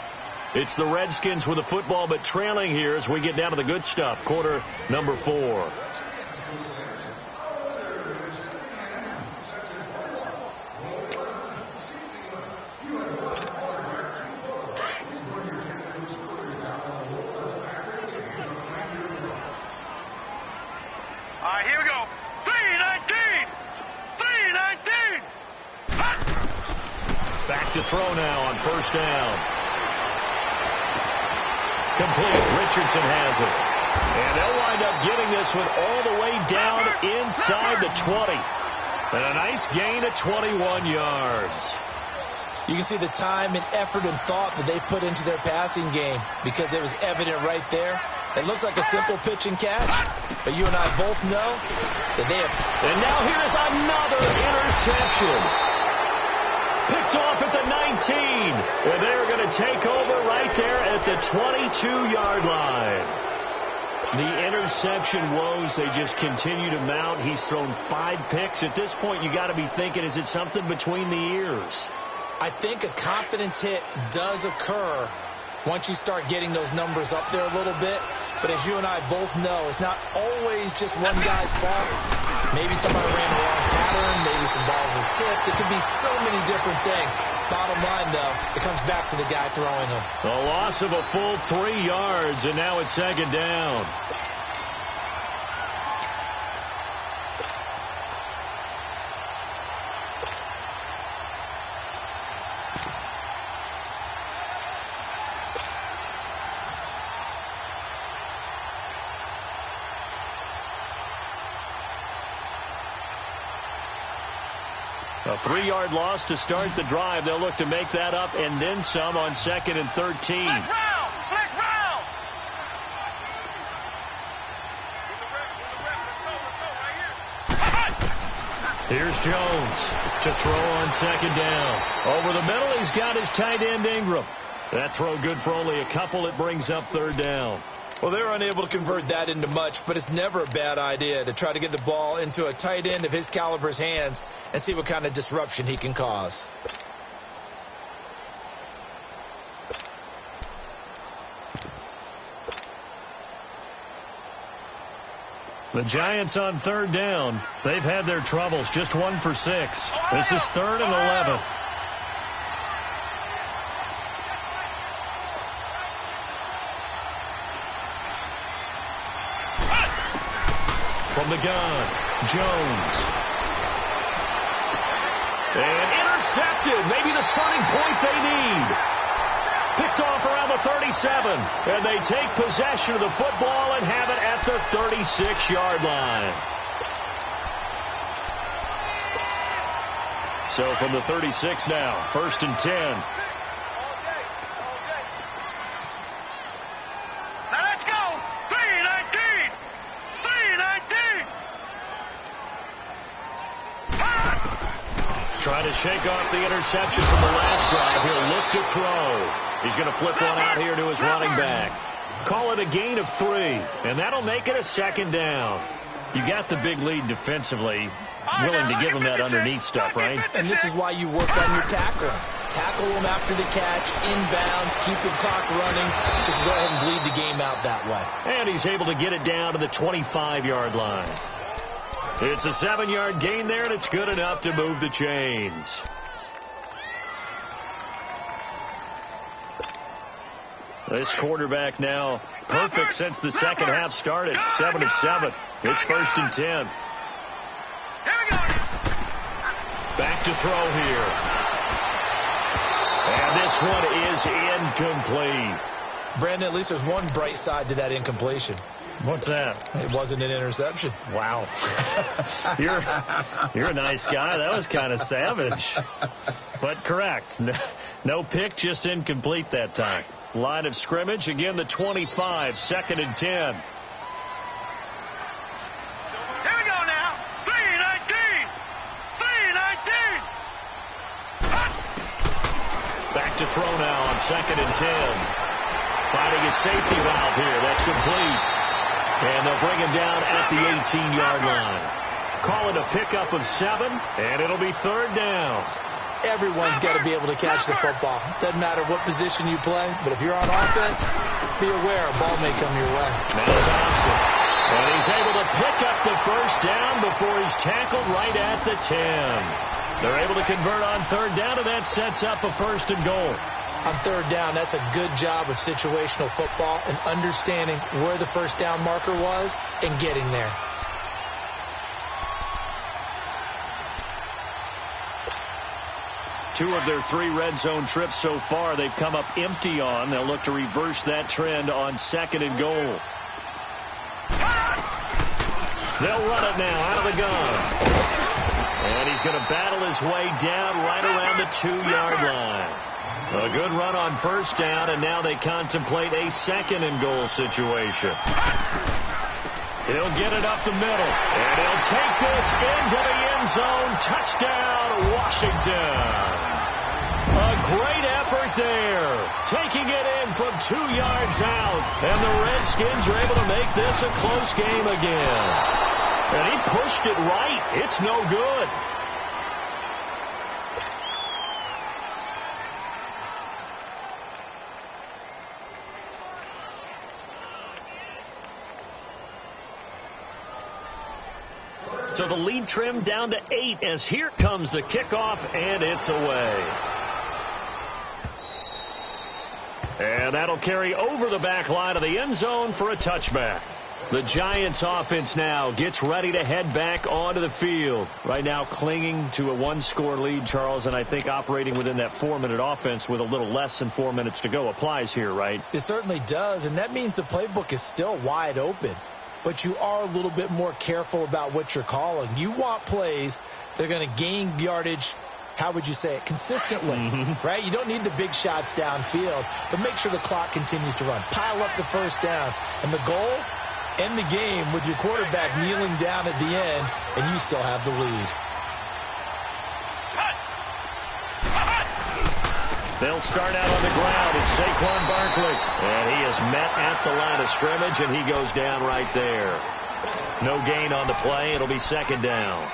It's the Redskins with the football, but trailing here as we get down to the good stuff. Quarter number 4. To throw now on first down. Complete. Richardson has it. And they'll wind up getting this one all the way down inside the 20. And a nice gain of 21 yards. You can see the time and effort and thought that they put into their passing game because it was evident right there. It looks like a simple pitch and catch, but you and I both know that they have... And now here's another interception. Picked off at the 19, and they're going to take over right there at the 22-yard line. The interception woes, they just continue to mount. He's thrown 5 picks. At this point, you got to be thinking, is it something between the ears? I think a confidence hit does occur once you start getting those numbers up there a little bit. But as you and I both know, it's not always just one guy's fault. Maybe somebody ran the wrong pattern. Maybe some balls were tipped. It could be so many different things. Bottom line, though, it comes back to the guy throwing them. A loss of a full 3 yards, and now it's second down. A 3-yard loss to start the drive. They'll look to make that up and then some on 2nd and 13. Let's round! Here's Jones to throw on 2nd down. Over the middle, he's got his tight end Ingram. That throw good for only a couple. It brings up 3rd down. Well, they're unable to convert that into much, but it's never a bad idea to try to get the ball into a tight end of his caliber's hands and see what kind of disruption he can cause. The Giants on 3rd down. They've had their troubles. Just 1 for 6. This is 3rd and 11. From the gun, Jones. And intercepted. Maybe the turning point they need. Picked off around the 37. And they take possession of the football and have it at the 36-yard line. So from the 36 now, 1st and 10. shake off the interception from the last drive. He'll look to throw. He's going to flip one out here to his running back. Call it a gain of 3, and that'll make it a second down. You got the big lead defensively. Willing to give him that underneath stuff, right? And this is why you work on your tackling. Tackle him after the catch, inbounds, keep the clock running. Just go ahead and bleed the game out that way. And he's able to get it down to the 25-yard line. It's a 7-yard gain there, and it's good enough to move the chains. This quarterback now perfect since the second half started. 7 of 7. It's 1st and 10. Back to throw here. And this one is incomplete. Brandon, at least there's one bright side to that incompletion. What's that? It wasn't an interception. Wow. You're a nice guy. That was kind of savage. But correct. No pick, just incomplete that time. Line of scrimmage, again the 25, 2nd and 10. Back to throw now on 2nd and 10. Finding a safety valve here. That's complete. And they'll bring him down at the 18-yard line. Call it a pickup of 7, and it'll be 3rd down. Everyone's got to be able to catch the football. Doesn't matter what position you play, but if you're on offense, be aware a ball may come your way. Now Thompson. And he's able to pick up the 1st down before he's tackled right at the 10. They're able to convert on 3rd down, and that sets up a 1st and goal. On 3rd down, that's a good job of situational football and understanding where the 1st down marker was and getting there. Two of their 3 red zone trips so far, they've come up empty on. They'll look to reverse that trend on 2nd and goal. They'll run it now out of the gun. And he's going to battle his way down right around the 2-yard line. A good run on 1st down, and now they contemplate a 2nd and goal situation. He'll get it up the middle, and he'll take this into the end zone. Touchdown, Washington. A great effort there, taking it in from 2 yards out, and the Redskins are able to make this a close game again. And he pushed it right. It's no good. So the lead trimmed down to 8 as here comes the kickoff, and it's away. And that'll carry over the back line of the end zone for a touchback. The Giants offense now gets ready to head back onto the field. Right now clinging to a 1-score lead, Charles, and I think operating within that 4-minute offense with a little less than 4 minutes to go applies here, right? It certainly does, and that means the playbook is still wide open. But you are a little bit more careful about what you're calling. You want plays that are going to gain yardage, how would you say it, consistently, right? You don't need the big shots downfield, but make sure the clock continues to run. Pile up the 1st downs. And the goal, end the game with your quarterback kneeling down at the end, and you still have the lead. They'll start out on the ground. It's Saquon Barkley. And he is met at the line of scrimmage, and he goes down right there. No gain on the play. It'll be 2nd down.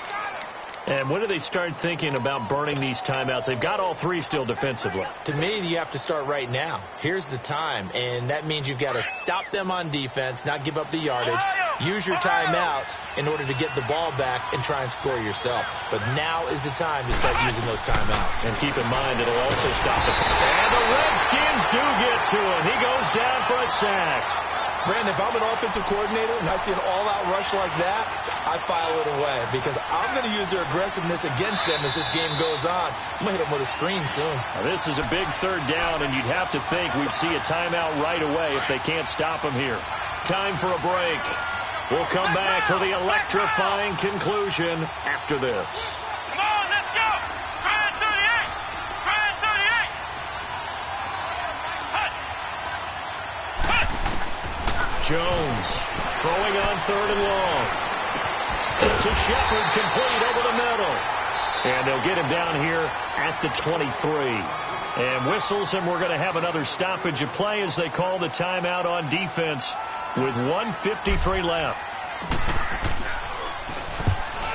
And when do they start thinking about burning these timeouts? They've got all 3 still defensively. To me, you have to start right now. Here's the time, and that means you've got to stop them on defense, not give up the yardage, use your timeouts in order to get the ball back and try and score yourself. But now is the time to start using those timeouts. And keep in mind, it'll also stop the... And the Redskins do get to him. He goes down for a sack. Brandon, if I'm an offensive coordinator and I see an all-out rush like that, I file it away because I'm going to use their aggressiveness against them as this game goes on. I'm going to hit them with a screen soon. Now, this is a big 3rd down, and you'd have to think we'd see a timeout right away if they can't stop him here. Time for a break. We'll come back for the electrifying conclusion after this. Come on, let's go! Try it 38! Try it 38! Jones throwing on 3rd and long. To Shepard, complete over the middle. And they'll get him down here at the 23. And whistles, and we're going to have another stoppage of play as they call the timeout on defense with 1:53 left.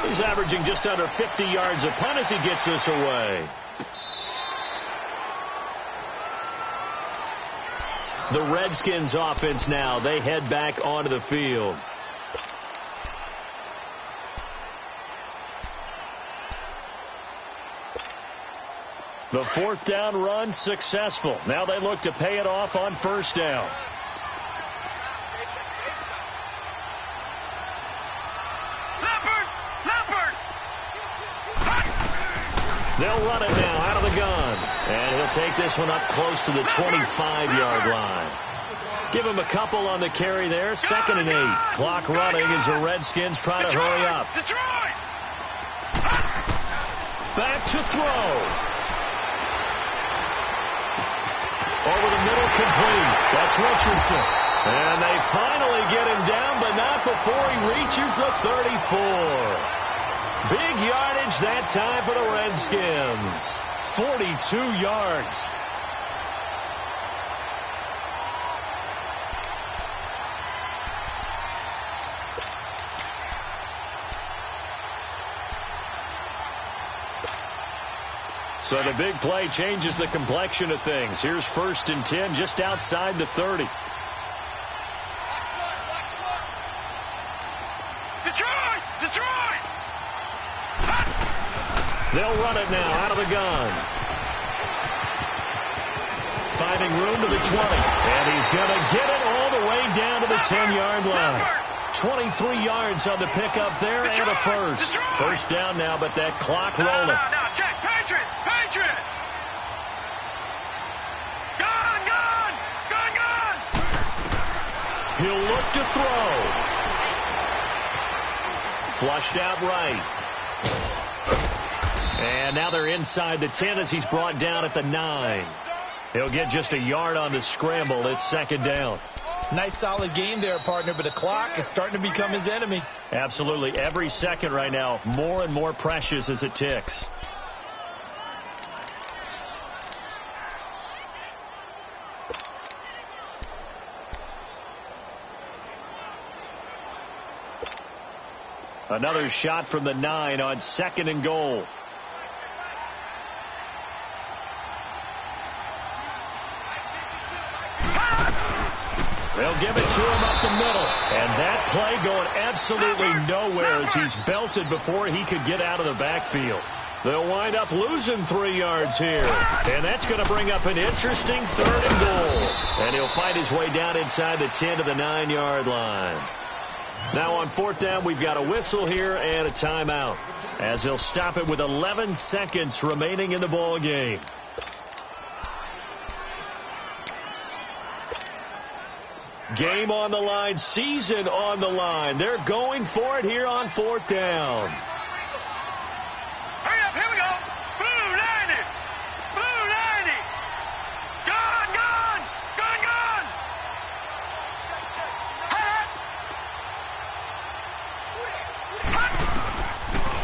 He's averaging just under 50 yards a punt as he gets this away. The Redskins offense now. They head back onto the field. The fourth down run successful. Now they look to pay it off on first down. They'll run it now out of the gun. And he'll take this one up close to the 25-yard line. Give him a couple on the carry there. 2nd and 8. Clock running as the Redskins try to hurry up. Back to throw. Over the middle, complete. That's Richardson. And they finally get him down, but not before he reaches the 34. Big yardage that time for the Redskins. 42 yards. So the big play changes the complexion of things. Here's 1st and 10 just outside the 30. They'll run it now out of the gun. Finding room to the 20. And he's going to get it all the way down to the 10-yard line. 23 yards on the pickup there and a first. First down now, but that clock rolling. Now, Jack, Patriot! Gun! He'll look to throw. Flushed out right. And now they're inside the 10 as he's brought down at the 9. He'll get just a yard on the scramble. It's 2nd down. Nice solid game there, partner, but the clock is starting to become his enemy. Absolutely. Every second right now, more and more precious as it ticks. Another shot from the 9 on 2nd and goal. They'll give it to him up the middle. And that play going absolutely nowhere as he's belted before he could get out of the backfield. They'll wind up losing 3 yards here. And that's going to bring up an interesting 3rd and goal. And he'll find his way down inside the 10 to the 9-yard line. Now on 4th down, we've got a whistle here and a timeout, as he'll stop it with 11 seconds remaining in the ball game. Game on the line, season on the line. They're going for it here on 4th down. Hurry up, here we go. Blue 90. Blue 90. Gun, gun. Gun, gun.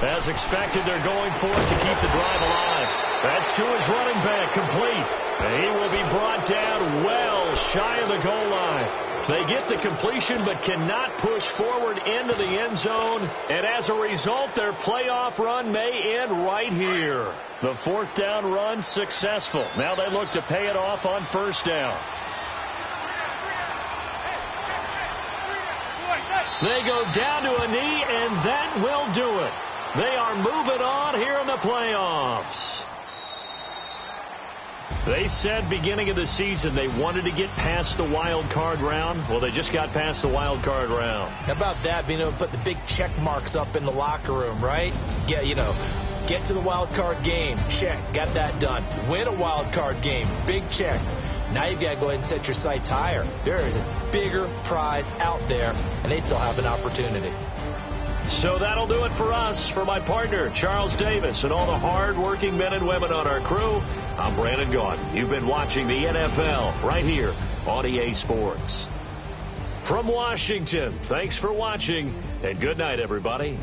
As expected, they're going for it to keep the drive alive. That's to his running back, complete. And he will be brought down well shy of the goal line. They get the completion but cannot push forward into the end zone. And as a result, their playoff run may end right here. The 4th down run successful. Now they look to pay it off on 1st down. They go down to a knee, and that will do it. They are moving on here in the playoffs. They said beginning of the season they wanted to get past the wild card round. Well, they just got past the wild card round. How about that, being able to put the big check marks up in the locker room, right? Yeah, get to the wild card game. Check. Got that done. Win a wild card game. Big check. Now you've got to go ahead and set your sights higher. There is a bigger prize out there, and they still have an opportunity. So that'll do it for us. For my partner, Charles Davis, and all the hard-working men and women on our crew, I'm Brandon Gaudin. You've been watching the NFL right here on EA Sports. From Washington, thanks for watching, and good night, everybody.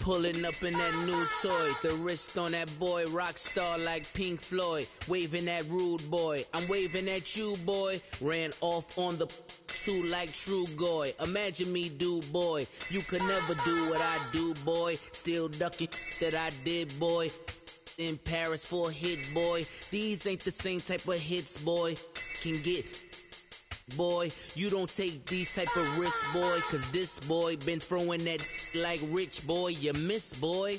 Pulling up in that new toy, the wrist on that boy, rock star like Pink Floyd, waving at rude boy, I'm waving at you boy, ran off on the two like True Goy, imagine me do boy, you could never do what I do boy, still ducking that I did boy, in Paris for a hit boy, these ain't the same type of hits boy, can get boy, you don't take these type of risks, boy, cause this boy been throwing that like rich boy, you miss, boy.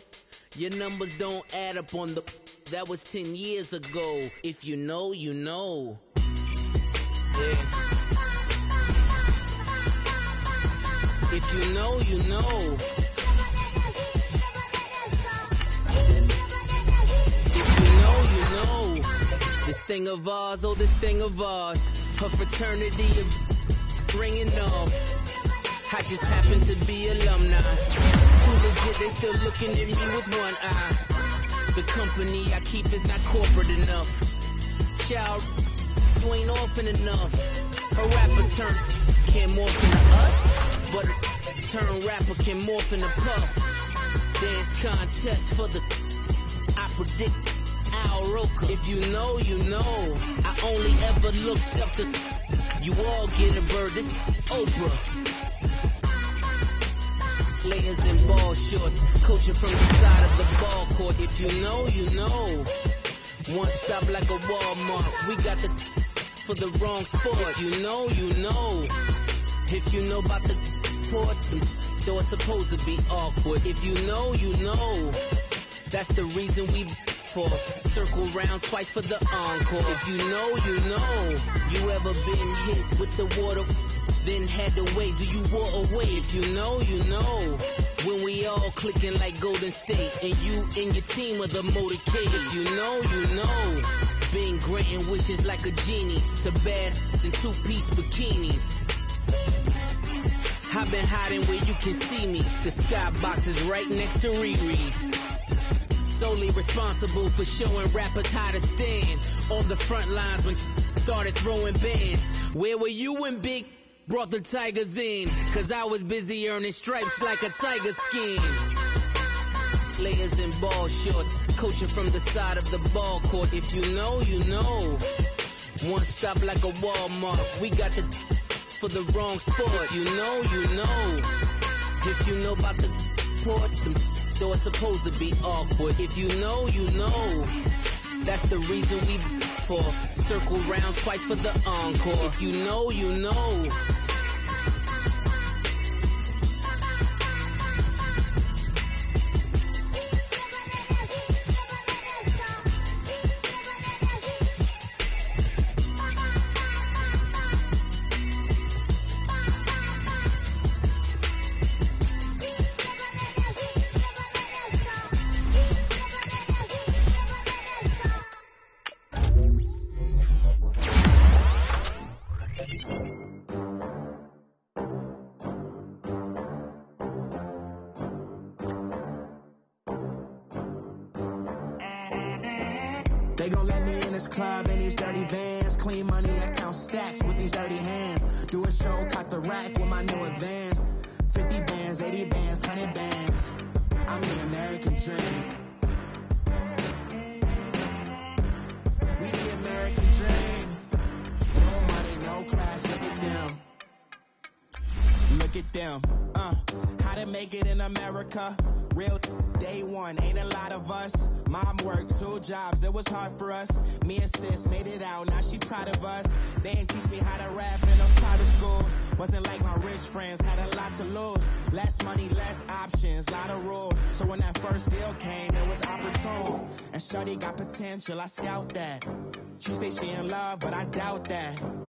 Your numbers don't add up on the, that was 10 years ago. If you know, you know. Yeah. If you know, you know. If you know, you know. This thing of ours, oh, this thing of ours. Her fraternity of ringing off. I just happen to be alumni. Too legit, they still looking at me with one eye. The company I keep is not corporate enough. Child, you ain't orphan enough. A rapper turn can't morph into us, but a turn rapper can morph into puff. Dance contest for the, I predict Al Roker. If you know, you know. I only ever looked up to, you all get a bird, this Oprah. Players in ball shorts, coaching from the side of the ball court. If you know, you know. One stop like a Walmart, we got the for the wrong sport. You know, you know. If you know about the port, though it's supposed to be awkward. If you know, you know. That's the reason we for circle round twice for the encore. If you know, you know. You ever been hit with the water, then had to wait? Do you walk away? If you know, you know. When we all clicking like Golden State, and you and your team are the motorcade. If you know, you know. Been granting wishes like a genie to bad in two-piece bikinis. I've been hiding where you can see me. The skybox is right next to Riri's. Solely responsible for showing rappers how to stand on the front lines when started throwing bands. Where were you when Big brought the Tigers in? Cause I was busy earning stripes like a tiger skin. Players in ball shorts, coaching from the side of the ball court. If you know, you know. One stop like a Walmart, we got the for the wrong sport. You know, you know. If you know about the port, though it's supposed to be awkward. If you know, you know. That's the reason we for circle round twice for the encore. If you know, you know. They gon' let me in this club in these dirty vans. Clean money, I count stacks with these dirty hands. Do a show, cut the rack with my new advance. 50 bands, 80 bands, 100 bands. I'm the American dream. We the American dream. No money, no class, look at them. Look at them, how to make it in America. Real day one, ain't a lot of us. Mom worked 2 jobs, it was hard for us. Me and sis made it out, now she proud of us. They didn't teach me how to rap in them private schools. Wasn't like my rich friends, had a lot to lose. Less money, less options, lot of rules. So when that first deal came, it was opportune. And shorty got potential, I scout that. She say she in love, but I doubt that.